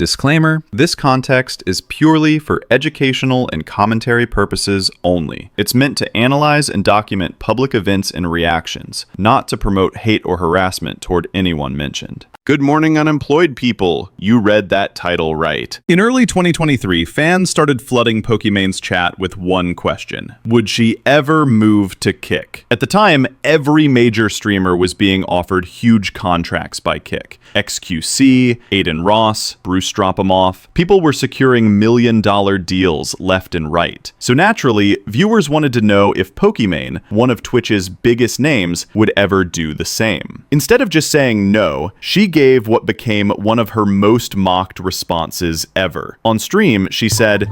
Disclaimer: this context is purely for educational and commentary purposes only. It's meant to analyze and document public events and reactions, not to promote hate or harassment toward anyone mentioned. Good morning, unemployed people. You read that title right. In early 2023, fans started flooding Pokimane's chat with one question: would she ever move to Kick? At the time, every major streamer was being offered huge contracts by Kick. XQC, Aiden Ross, Bruce Dropamoff. People were securing million-dollar deals left and right. So naturally, viewers wanted to know if Pokimane, one of Twitch's biggest names, would ever do the same. Instead of just saying no, she gave what became one of her most mocked responses ever. On stream, she said,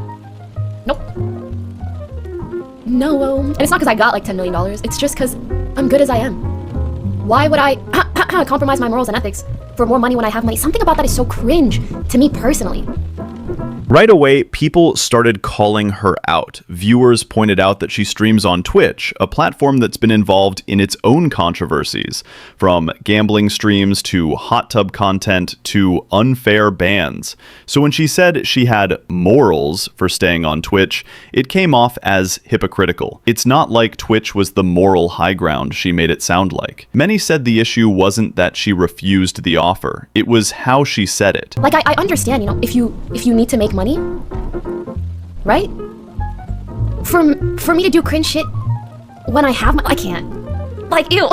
"Nope. No, and it's not because I got like $10 million, it's just because I'm good as I am. Why would I compromise my morals and ethics for more money when I have money? Something about that is so cringe to me personally." Right away, people started calling her out. Viewers pointed out that she streams on Twitch, a platform that's been involved in its own controversies, from gambling streams to hot tub content to unfair bans. So when she said she had morals for staying on Twitch, it came off as hypocritical. It's not like Twitch was the moral high ground she made it sound like. Many said the issue wasn't that she refused the offer, it was how she said it. Like, I understand, if you need to make money, right? For me to do cringe shit when I have I can't. Like, ew.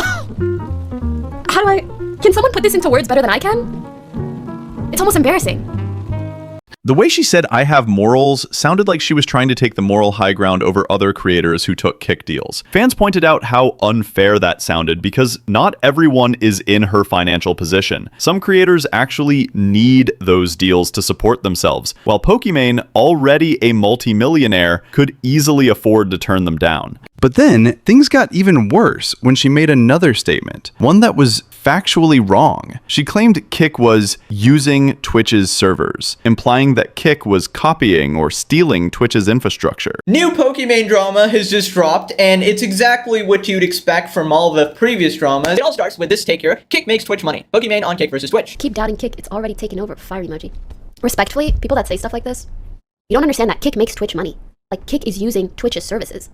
Can someone put this into words better than I can? It's almost embarrassing. The way she said "I have morals" sounded like she was trying to take the moral high ground over other creators who took Kick deals. Fans pointed out how unfair that sounded because not everyone is in her financial position. Some creators actually need those deals to support themselves, while Pokimane, already a multimillionaire, could easily afford to turn them down. But then, things got even worse when she made another statement, one that was factually wrong. She claimed Kick was using Twitch's servers, implying that Kick was copying or stealing Twitch's infrastructure. New Pokimane drama has just dropped, and it's exactly what you'd expect from all the previous dramas. It all starts with this take here: Kick makes Twitch money. Pokimane on Kick versus Twitch. Keep doubting Kick, it's already taken over. Fire emoji. Respectfully, people that say stuff like this, you don't understand that Kick makes Twitch money. Like, Kick is using Twitch's services.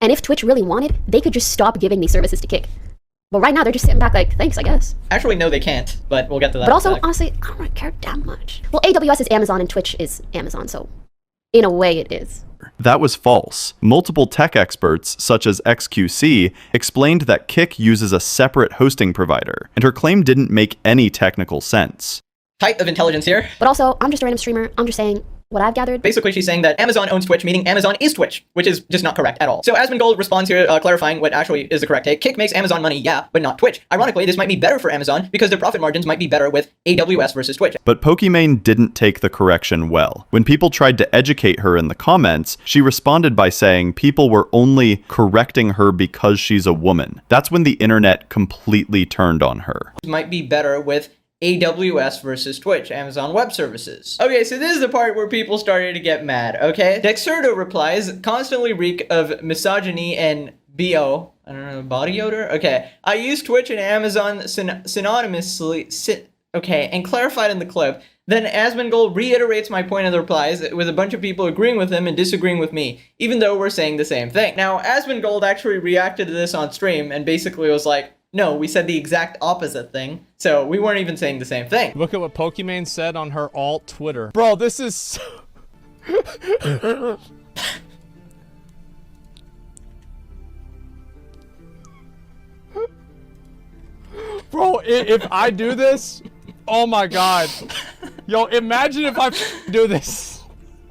And if Twitch really wanted, they could just stop giving these services to Kick. But right now, they're just sitting back like, thanks, I guess. Actually, no, they can't, but we'll get to that. But also, honestly, I don't really care that much. Well, AWS is Amazon and Twitch is Amazon, so in a way it is. That was false. Multiple tech experts, such as XQC, explained that Kick uses a separate hosting provider, and her claim didn't make any technical sense. Height of intelligence here. But also, I'm just a random streamer. I'm just saying what I've gathered. Basically, she's saying that Amazon owns Twitch, meaning Amazon is Twitch, which is just not correct at all. So Asmongold responds here, clarifying what actually is the correct take. Kick makes Amazon money, yeah, but not Twitch. Ironically, this might be better for Amazon because their profit margins might be better with AWS versus Twitch. But Pokimane didn't take the correction well. When people tried to educate her in the comments, she responded by saying people were only correcting her because she's a woman. That's when the internet completely turned on her. Might be better with AWS versus Twitch, Amazon Web Services. Okay, so this is the part where people started to get mad, okay? Dexerto replies, constantly reek of misogyny and BO. I don't know, body odor? Okay. I use Twitch and Amazon synonymously, okay, and clarified in the clip. Then Asmongold reiterates my point in the replies, with a bunch of people agreeing with him and disagreeing with me, even though we're saying the same thing. Now, Asmongold actually reacted to this on stream and basically was like, no, we said the exact opposite thing, so we weren't even saying the same thing. Look at what Pokimane said on her alt Twitter. Bro, this is so... Bro, if I do this, oh my god. Yo, imagine if I do this.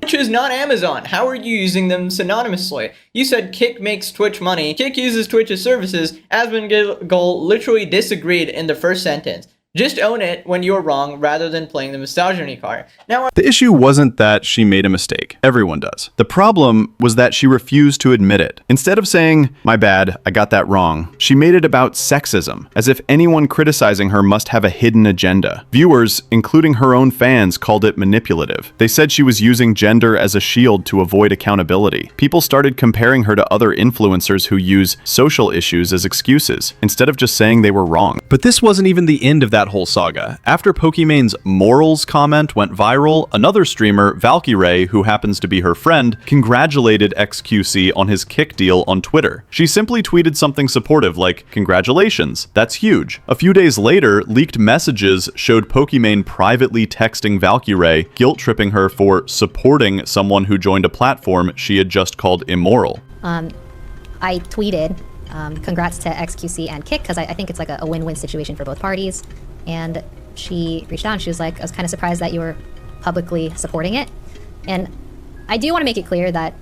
Twitch is not Amazon. How are you using them synonymously? You said Kick makes Twitch money. Kick uses Twitch's services. Asmongold literally disagreed in the first sentence. Just own it when you're wrong rather than playing the misogyny card. Now, the issue wasn't that she made a mistake. Everyone does. The problem was that she refused to admit it. Instead of saying, "My bad, I got that wrong," she made it about sexism, as if anyone criticizing her must have a hidden agenda. Viewers, including her own fans, called it manipulative. They said she was using gender as a shield to avoid accountability. People started comparing her to other influencers who use social issues as excuses, instead of just saying they were wrong. But this wasn't even the end of that that whole saga. After Pokimane's morals comment went viral, another streamer, Valkyrae, who happens to be her friend, congratulated XQC on his kick deal on Twitter. She simply tweeted something supportive like, "Congratulations, that's huge." A few days later, leaked messages showed Pokimane privately texting Valkyrae, guilt-tripping her for supporting someone who joined a platform she had just called immoral. I tweeted, congrats to XQC and Kick, because I think it's like a win-win situation for both parties. And she reached out and she was like, I was kind of surprised that you were publicly supporting it. And I do want to make it clear that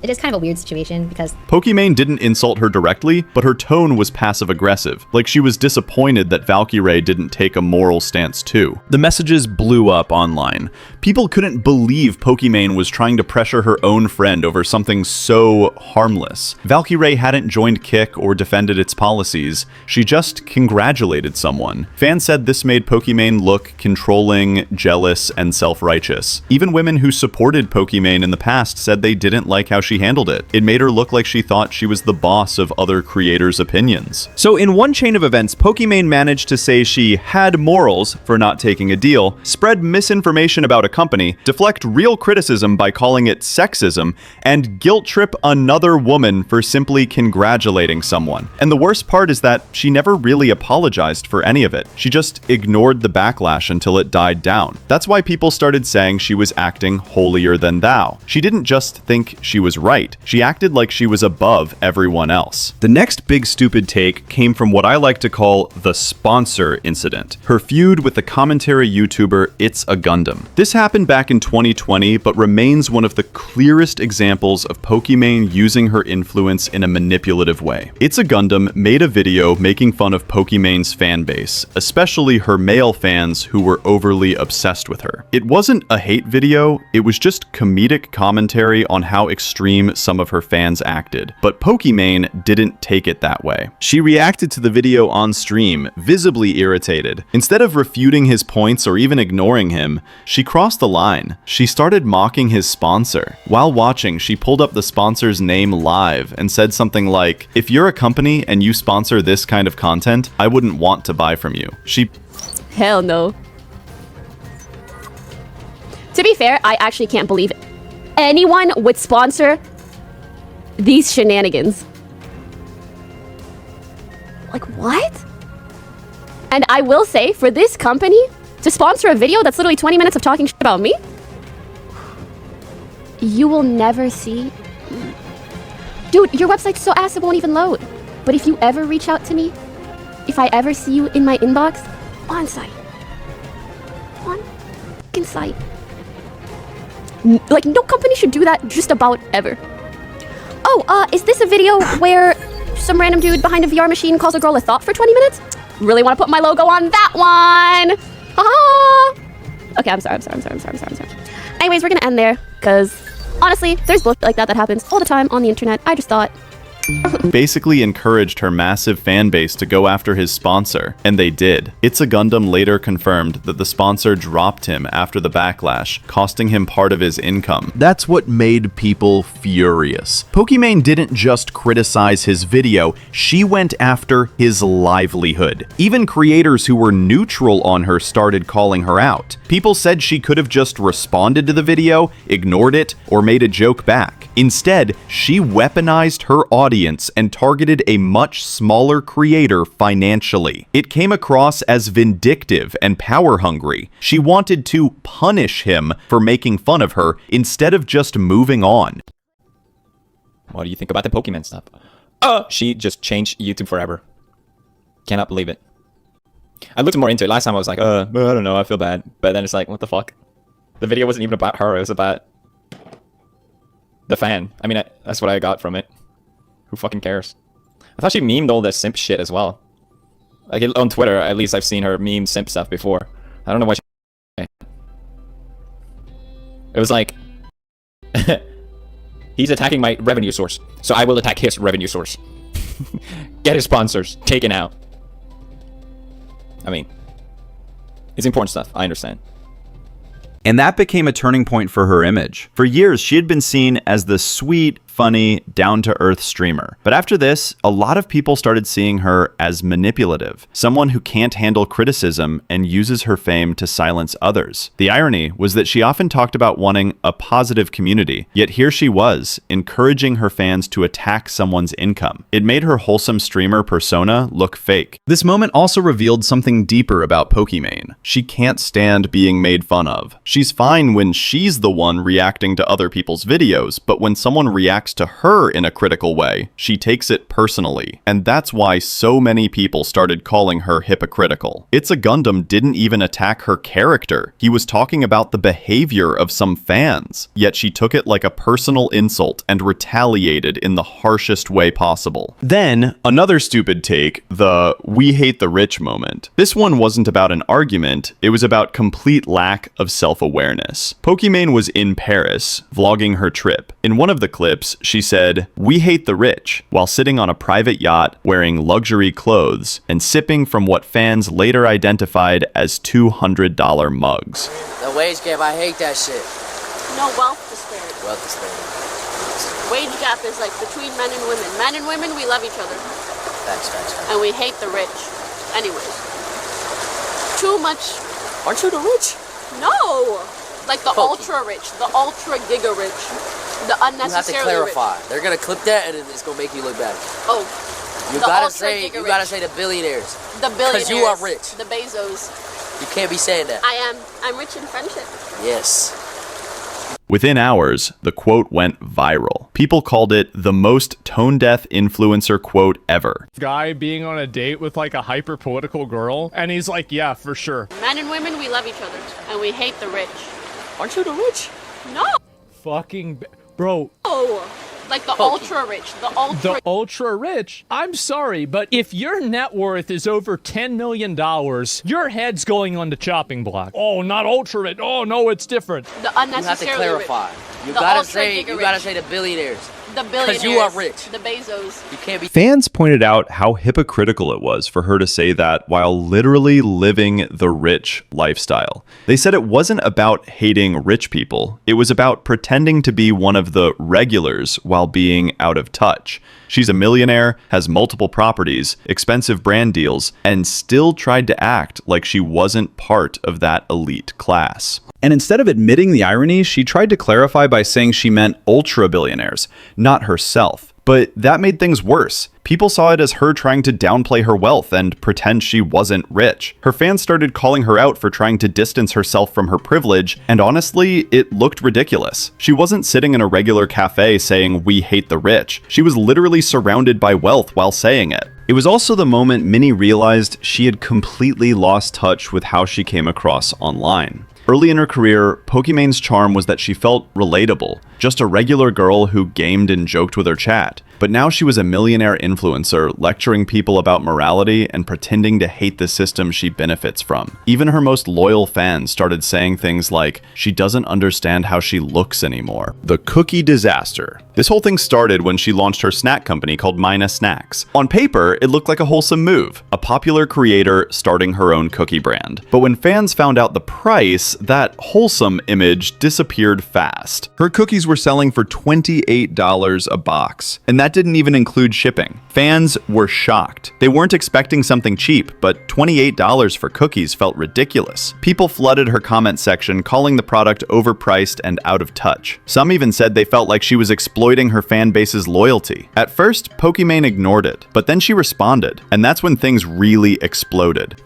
it is kind of a weird situation because Pokimane didn't insult her directly, but her tone was passive-aggressive, like she was disappointed that Valkyrae didn't take a moral stance too. The messages blew up online. People couldn't believe Pokimane was trying to pressure her own friend over something so harmless. Valkyrae hadn't joined Kick or defended its policies, she just congratulated someone. Fans said this made Pokimane look controlling, jealous, and self-righteous. Even women who supported Pokimane in the past said they didn't like how she handled it. It made her look like she thought she was the boss of other creators' opinions. So in one chain of events, Pokimane managed to say she had morals for not taking a deal, spread misinformation about a company, deflect real criticism by calling it sexism, and guilt-trip another woman for simply congratulating someone. And the worst part is that she never really apologized for any of it. She just ignored the backlash until it died down. That's why people started saying she was acting holier than thou. She didn't just think she was right. She acted like she was above everyone else. The next big stupid take came from what I like to call the sponsor incident. Her feud with the commentary YouTuber It's a Gundam. This happened back in 2020, but remains one of the clearest examples of Pokimane using her influence in a manipulative way. It's a Gundam made a video making fun of Pokimane's fan base, especially her male fans who were overly obsessed with her. It wasn't a hate video, it was just comedic commentary on how extreme some of her fans acted, but Pokimane didn't take it that way. She reacted to the video on stream, visibly irritated. Instead of refuting his points or even ignoring him, she crossed the line. She started mocking his sponsor. While watching, she pulled up the sponsor's name live and said something like, "If you're a company and you sponsor this kind of content, I wouldn't want to buy from you." Hell no. To be fair, I actually can't believe anyone would sponsor these shenanigans. Like, what? And I will say, for this company to sponsor a video that's literally 20 minutes of talking shit about me, you will never see... Dude, your website's so ass it won't even load. But if you ever reach out to me, if I ever see you in my inbox, on site. On fucking site. Like, no company should do that just about ever. Oh, is this a video where some random dude behind a VR machine calls a girl a thought for 20 minutes? Really want to put my logo on that one. Haha. Okay, I'm sorry. Anyways, we're gonna end there, because honestly, there's bullshit like that happens all the time on the internet. I just thought... basically encouraged her massive fan base to go after his sponsor, and they did. It's a Gundam later confirmed that the sponsor dropped him after the backlash, costing him part of his income. That's what made people furious. Pokimane didn't just criticize his video, she went after his livelihood. Even creators who were neutral on her started calling her out. People said she could have just responded to the video, ignored it, or made a joke back. Instead, she weaponized her audience and targeted a much smaller creator financially. It came across as vindictive and power-hungry. She wanted to punish him for making fun of her instead of just moving on. What do you think about the Pokimane stuff? She just changed YouTube forever. Cannot believe it. I looked more into it. Last time I was like, I don't know, I feel bad. But then it's like, what the fuck? The video wasn't even about her, it was about the fan. I mean, that's what I got from it. Who fucking cares? I thought she memed all this simp shit as well. Like, on Twitter, at least I've seen her meme simp stuff before. I don't know why she... It was like... He's attacking my revenue source, so I will attack his revenue source. Get his sponsors taken out. I mean, it's important stuff, I understand. And that became a turning point for her image. For years, she had been seen as the sweet, funny, down-to-earth streamer. But after this, a lot of people started seeing her as manipulative, someone who can't handle criticism and uses her fame to silence others. The irony was that she often talked about wanting a positive community, yet here she was, encouraging her fans to attack someone's income. It made her wholesome streamer persona look fake. This moment also revealed something deeper about Pokimane. She can't stand being made fun of. She's fine when she's the one reacting to other people's videos, but when someone reacts to her in a critical way, she takes it personally. And that's why so many people started calling her hypocritical. It's a Gundam didn't even attack her character. He was talking about the behavior of some fans. Yet she took it like a personal insult and retaliated in the harshest way possible. Then, another stupid take, the "we hate the rich" moment. This one wasn't about an argument, it was about complete lack of self-awareness. Pokimane was in Paris, vlogging her trip. In one of the clips, she said, "We hate the rich," while sitting on a private yacht, wearing luxury clothes, and sipping from what fans later identified as $200 mugs. The wage gap, I hate that shit. No, wealth disparity. Wealth disparity. Wage gap is like between men and women. Men and women, we love each other. Facts. And we hate the rich. Anyways. Too much. Aren't you the rich? No! Like the Poki. ultra rich, the ultra giga rich, the You have to unnecessarily clarify. rich. They're gonna clip that and it's gonna make you look bad. Oh, You the gotta ultra say giga you gotta rich. say the billionaires. The billionaires. you are rich. The Bezos. You can't be saying that. I'm rich in friendship. Yes. Within hours, the quote went viral. People called it the most tone-deaf influencer quote ever. Guy being on a date with like a hyper political girl, and he's like, yeah, for sure. Men and women, we love each other. And we hate the rich. Aren't you the rich? No! Bro, Like the Poki. ultra rich, the ultra the ultra rich. I'm sorry, but if your net worth is over $10 million, your head's going on the chopping block. Oh, not ultra rich. Oh, no, it's different. the You have to unnecessarily clarify. rich. You The gotta ultra say giga you gotta rich. say the billionaires. The billionaires. you are rich. The Bezos. You can't be Fans pointed out how hypocritical it was for her to say that while literally living the rich lifestyle. They said it wasn't about hating rich people, it was about pretending to be one of the regulars while being out of touch. She's a millionaire, has multiple properties, expensive brand deals, and still tried to act like she wasn't part of that elite class. And instead of admitting the irony, she tried to clarify by saying she meant ultra billionaires, not herself. But that made things worse. People saw it as her trying to downplay her wealth and pretend she wasn't rich. Her fans started calling her out for trying to distance herself from her privilege, and honestly, it looked ridiculous. She wasn't sitting in a regular cafe saying, "We hate the rich." She was literally surrounded by wealth while saying it. It was also the moment Minnie realized she had completely lost touch with how she came across online. Early in her career, Pokimane's charm was that she felt relatable, just a regular girl who gamed and joked with her chat. But now she was a millionaire influencer, lecturing people about morality and pretending to hate the system she benefits from. Even her most loyal fans started saying things like, she doesn't understand how she looks anymore. The cookie disaster. This whole thing started when she launched her snack company called Mina Snacks. On paper, it looked like a wholesome move, a popular creator starting her own cookie brand. But when fans found out the price, that wholesome image disappeared fast. Her cookies were selling for $28 a box, and that didn't even include shipping. Fans were shocked. They weren't expecting something cheap, but $28 for cookies felt ridiculous. People flooded her comment section, calling the product overpriced and out of touch. Some even said they felt like she was exploiting her fan base's loyalty. At first, Pokimane ignored it, but then she responded, and that's when things really exploded.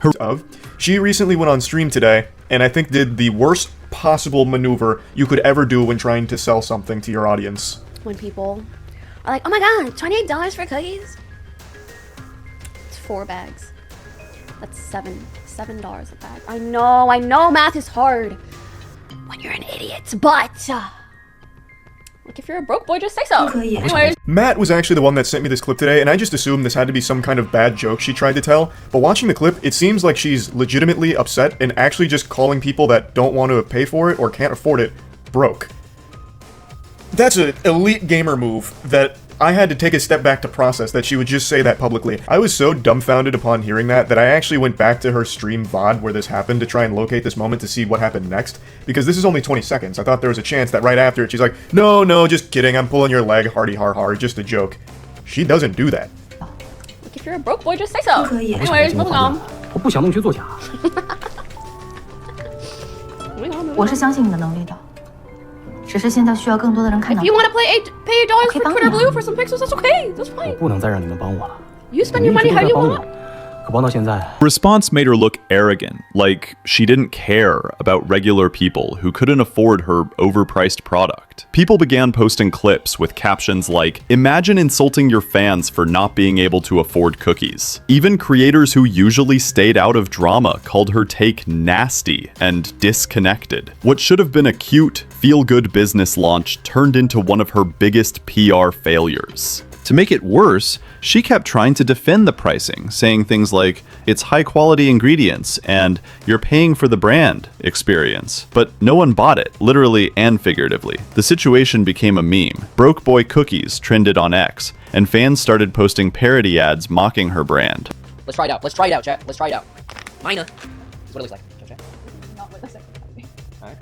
She recently went on stream today, and I think did the worst possible maneuver you could ever do when trying to sell something to your audience. When people are like, oh my god, $28 for cookies? It's 4 bags. That's $7 a bag. I know math is hard when you're an idiot, but like if you're a broke boy, just say so. Anyways. Matt was actually the one that sent me this clip today, and I just assumed this had to be some kind of bad joke she tried to tell, but watching the clip, it seems like she's legitimately upset and actually just calling people that don't want to pay for it or can't afford it broke. That's an elite gamer move that I had to take a step back to process that she would just say that publicly. I was so dumbfounded upon hearing that I actually went back to her stream VOD where this happened to try and locate this moment to see what happened next, because this is only 20 seconds. I thought there was a chance that right after it, she's like, no, just kidding, I'm pulling your leg, hardy har har, just a joke. She doesn't do that. Look, if you're a broke boy, just say so. Anyways, moving on. 我不想弄虚作假。我是相信你的能力的，只是现在需要更多的人看到 If 你。 you want to pay $8 for 帮你 Twitter 啊 Blue for some pixels, that's okay. That's 我 fine. 不能再让你们帮我了。 You spend your money how you 帮我 want.，可帮到现在。 Response made her look arrogant, like she didn't care about regular people who couldn't afford her overpriced product. People began posting clips with captions like, "Imagine insulting your fans for not being able to afford cookies." Even creators who usually stayed out of drama called her take nasty and disconnected. What should have been a cute, feel-good business launch turned into one of her biggest PR failures. To make it worse, she kept trying to defend the pricing, saying things like, "It's high-quality ingredients," and "You're paying for the brand" experience. But no one bought it, literally and figuratively. The situation became a meme. Broke boy cookies trended on X, and fans started posting parody ads mocking her brand. Let's try it out. Let's try it out, chat. Let's try it out. Mina. This is what it looks like. Okay, chat. Alright.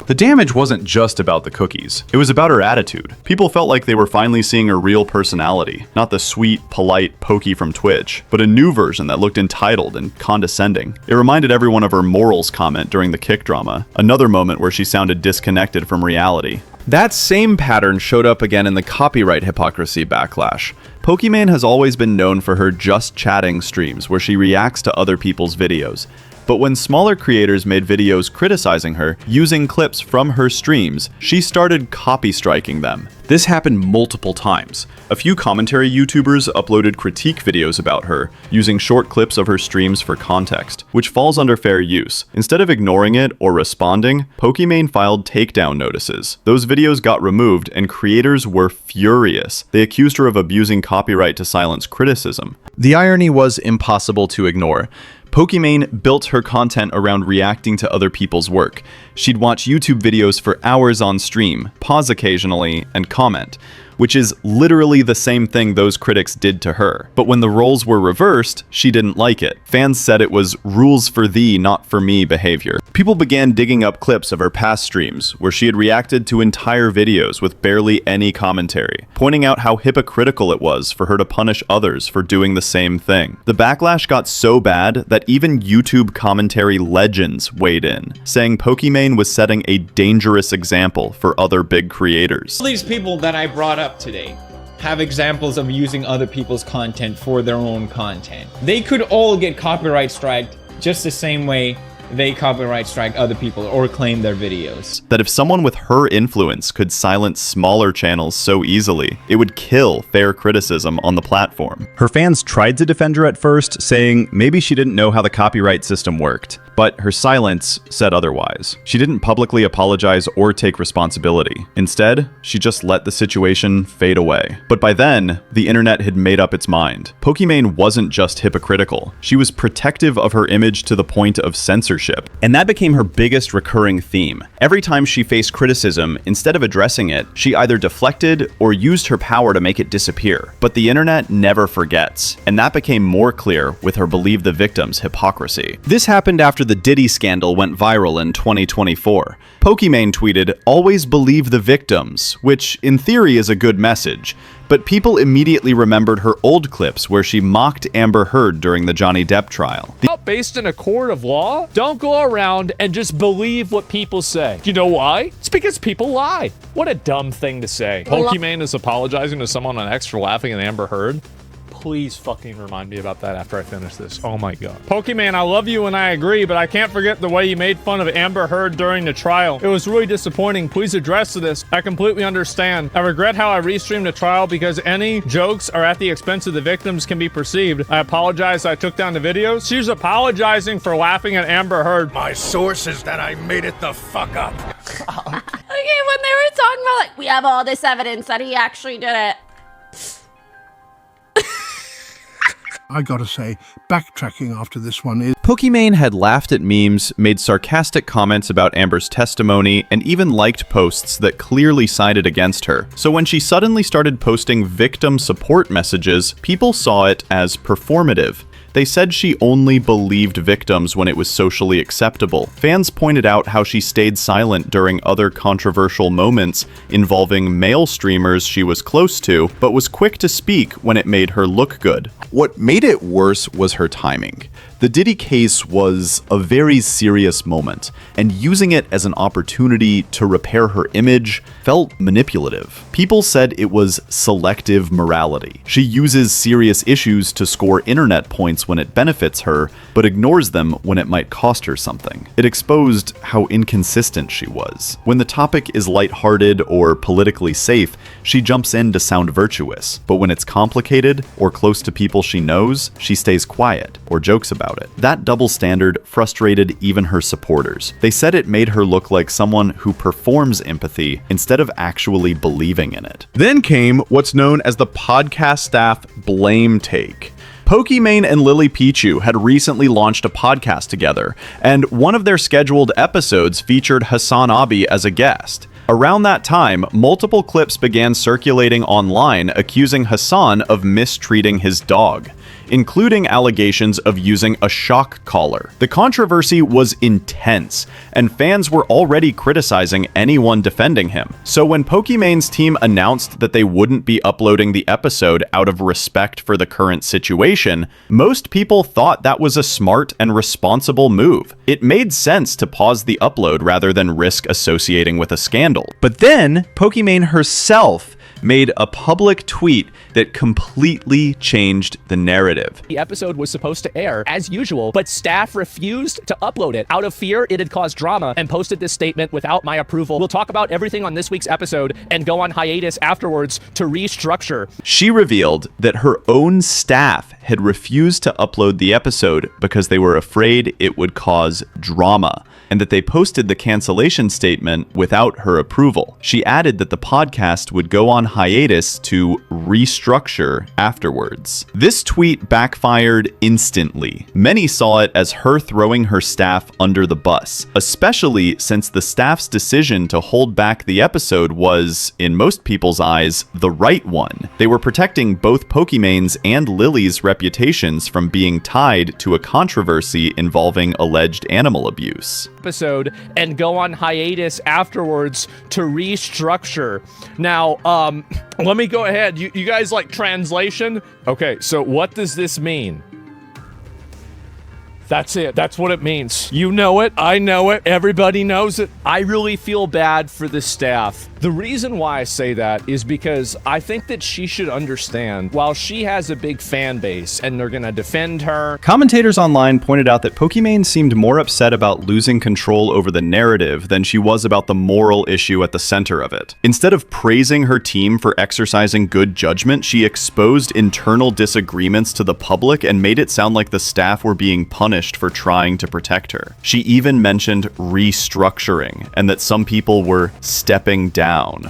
The damage wasn't just about the cookies. It was about her attitude. People felt like they were finally seeing her real personality, not the sweet, polite Poki from Twitch, but a new version that looked entitled and condescending. It reminded everyone of her morals comment during the Kick drama, another moment where she sounded disconnected from reality. That same pattern showed up again in the copyright hypocrisy backlash. Pokimane has always been known for her just chatting streams where she reacts to other people's videos. But when smaller creators made videos criticizing her, using clips from her streams, she started copy striking them. This happened multiple times. A few commentary YouTubers uploaded critique videos about her, using short clips of her streams for context, which falls under fair use. Instead of ignoring it or responding, Pokimane filed takedown notices. Those videos got removed and creators were furious. They accused her of abusing copyright to silence criticism. The irony was impossible to ignore. Pokimane built her content around reacting to other people's work. She'd watch YouTube videos for hours on stream, pause occasionally, and comment, which is literally the same thing those critics did to her. But when the roles were reversed, she didn't like it. Fans said it was rules for thee, not for me behavior. People began digging up clips of her past streams, where she had reacted to entire videos with barely any commentary, pointing out how hypocritical it was for her to punish others for doing the same thing. The backlash got so bad that even YouTube commentary legends weighed in, saying Pokimane was setting a dangerous example for other big creators. All these people that I brought up today have examples of using other people's content for their own content. They could all get copyright striked just the same way they copyright strike other people or claim their videos. That if someone with her influence could silence smaller channels so easily, it would kill fair criticism on the platform. Her fans tried to defend her at first, saying maybe she didn't know how the copyright system worked, but her silence said otherwise. She didn't publicly apologize or take responsibility. Instead, she just let the situation fade away. But by then, the internet had made up its mind. Pokimane wasn't just hypocritical. She was protective of her image to the point of censorship. And that became her biggest recurring theme. Every time she faced criticism, instead of addressing it, she either deflected or used her power to make it disappear. But the internet never forgets, and that became more clear with her Believe the Victims hypocrisy. This happened after the Diddy scandal went viral in 2024. Pokimane tweeted, "Always believe the victims," which in theory is a good message. But people immediately remembered her old clips where she mocked Amber Heard during the Johnny Depp trial. Based in a court of law, don't go around and just believe what people say. You know why? It's because people lie. What a dumb thing to say. Pokimane is apologizing to someone on X for laughing at Amber Heard. Please fucking remind me about that after I finish this. Oh my god. Pokimane, I love you and I agree, but I can't forget the way you made fun of Amber Heard during the trial. It was really disappointing. Please address this. I completely understand. I regret how I restreamed the trial because any jokes are at the expense of the victims can be perceived. I apologize I took down the videos. She's apologizing for laughing at Amber Heard. My source is that I made it the fuck up. Okay, when they were talking about like, we have all this evidence that he actually did it. I gotta say, backtracking after this one is... Pokimane had laughed at memes, made sarcastic comments about Amber's testimony, and even liked posts that clearly sided against her. So when she suddenly started posting victim support messages, people saw it as performative. They said she only believed victims when it was socially acceptable. Fans pointed out how she stayed silent during other controversial moments involving male streamers she was close to, but was quick to speak when it made her look good. What made it worse was her timing. The Diddy case was a very serious moment, and using it as an opportunity to repair her image felt manipulative. People said it was selective morality. She uses serious issues to score internet points when it benefits her, but ignores them when it might cost her something. It exposed how inconsistent she was. When the topic is lighthearted or politically safe, she jumps in to sound virtuous, but when it's complicated or close to people she knows, she stays quiet or jokes about it. That double standard frustrated even her supporters. They said it made her look like someone who performs empathy instead of actually believing in it. Then came what's known as the podcast staff blame take. Pokimane and Lily Pichu had recently launched a podcast together, and one of their scheduled episodes featured Hassan Abi as a guest. Around that time, multiple clips began circulating online accusing Hassan of mistreating his dog, including allegations of using a shock collar. The controversy was intense, and fans were already criticizing anyone defending him. So when Pokimane's team announced that they wouldn't be uploading the episode out of respect for the current situation, most people thought that was a smart and responsible move. It made sense to pause the upload rather than risk associating with a scandal. But then, Pokimane herself made a public tweet that completely changed the narrative. The episode was supposed to air as usual, but staff refused to upload it. Out of fear it had caused drama, and posted this statement without my approval. We'll talk about everything on this week's episode and go on hiatus afterwards to restructure. She revealed that her own staff had refused to upload the episode because they were afraid it would cause drama, and that they posted the cancellation statement without her approval. She added that the podcast would go on hiatus to restructure afterwards. This tweet backfired instantly. Many saw it as her throwing her staff under the bus, especially since the staff's decision to hold back the episode was, in most people's eyes, the right one. They were protecting both Pokimane's and Lily's reputations from being tied to a controversy involving alleged animal abuse. Episode and go on hiatus afterwards to restructure. Now, let me go ahead. You guys like translation? Okay, so what does this mean? That's it. That's what it means. You know it. I know it. Everybody knows it. I really feel bad for the staff. The reason why I say that is because I think that she should understand, while she has a big fan base and they're gonna defend her. Commentators online pointed out that Pokimane seemed more upset about losing control over the narrative than she was about the moral issue at the center of it. Instead of praising her team for exercising good judgment, she exposed internal disagreements to the public and made it sound like the staff were being punished for trying to protect her. She even mentioned restructuring and that some people were stepping down,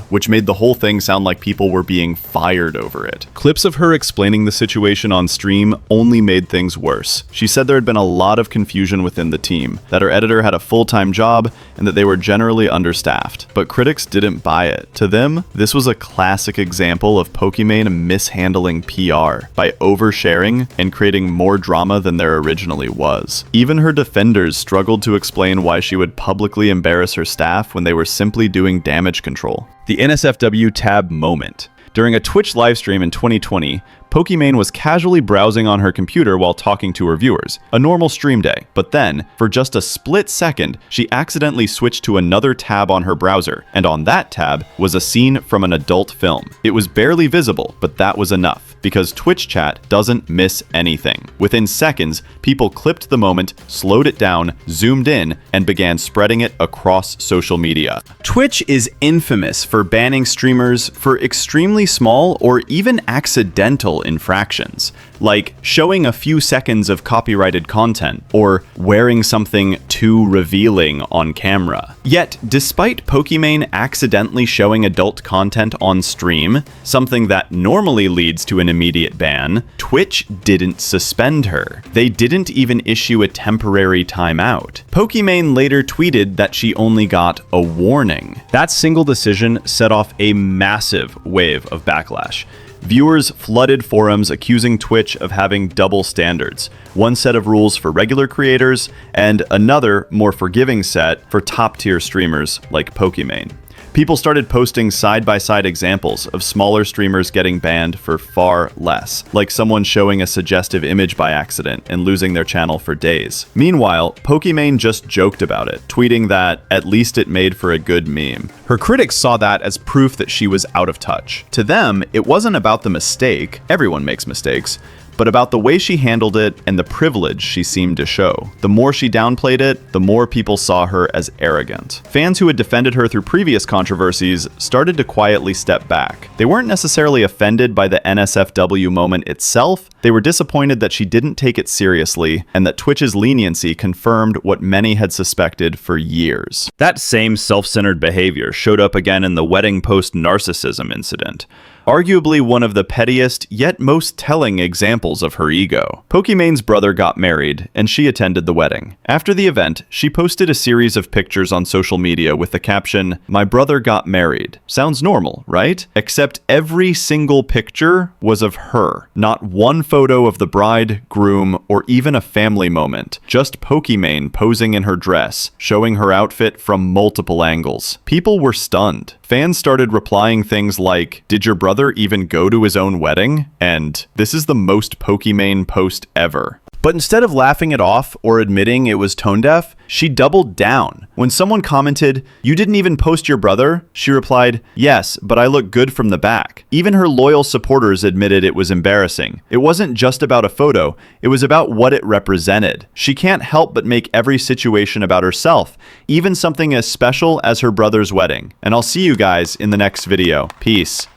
which made the whole thing sound like people were being fired over it. Clips of her explaining the situation on stream only made things worse. She said there had been a lot of confusion within the team, that her editor had a full-time job, and that they were generally understaffed. But critics didn't buy it. To them, this was a classic example of Pokimane mishandling PR by oversharing and creating more drama than there originally was. Even her defenders struggled to explain why she would publicly embarrass her staff when they were simply doing damage control. The NSFW tab moment. During a Twitch livestream in 2020, Pokimane was casually browsing on her computer while talking to her viewers, a normal stream day. But then, for just a split second, she accidentally switched to another tab on her browser, and on that tab was a scene from an adult film. It was barely visible, but that was enough, because Twitch chat doesn't miss anything. Within seconds, people clipped the moment, slowed it down, zoomed in, and began spreading it across social media. Twitch is infamous for banning streamers for extremely small or even accidental infractions, like showing a few seconds of copyrighted content or wearing something too revealing on camera. Yet, despite Pokimane accidentally showing adult content on stream, something that normally leads to an immediate ban, Twitch didn't suspend her. They didn't even issue a temporary timeout. Pokimane later tweeted that she only got a warning. That single decision set off a massive wave of backlash. Viewers flooded forums accusing Twitch of having double standards, one set of rules for regular creators and another, more forgiving set for top-tier streamers like Pokimane. People started posting side-by-side examples of smaller streamers getting banned for far less, like someone showing a suggestive image by accident and losing their channel for days. Meanwhile, Pokimane just joked about it, tweeting that at least it made for a good meme. Her critics saw that as proof that she was out of touch. To them, it wasn't about the mistake, everyone makes mistakes, but about the way she handled it and the privilege she seemed to show. The more she downplayed it, the more people saw her as arrogant. Fans who had defended her through previous controversies started to quietly step back. They weren't necessarily offended by the NSFW moment itself, they were disappointed that she didn't take it seriously and that Twitch's leniency confirmed what many had suspected for years. That same self-centered behavior showed up again in the wedding post narcissism incident. Arguably one of the pettiest, yet most telling examples of her ego. Pokimane's brother got married, and she attended the wedding. After the event, she posted a series of pictures on social media with the caption, "My brother got married." Sounds normal, right? Except every single picture was of her. Not one photo of the bride, groom, or even a family moment. Just Pokimane posing in her dress, showing her outfit from multiple angles. People were stunned. Fans started replying things like, "Did your brother even go to his own wedding?" And "This is the most Pokimane post ever." But instead of laughing it off or admitting it was tone deaf, she doubled down. When someone commented, "You didn't even post your brother?" she replied, "Yes, but I look good from the back." Even her loyal supporters admitted it was embarrassing. It wasn't just about a photo, it was about what it represented. She can't help but make every situation about herself, even something as special as her brother's wedding. And I'll see you guys in the next video. Peace.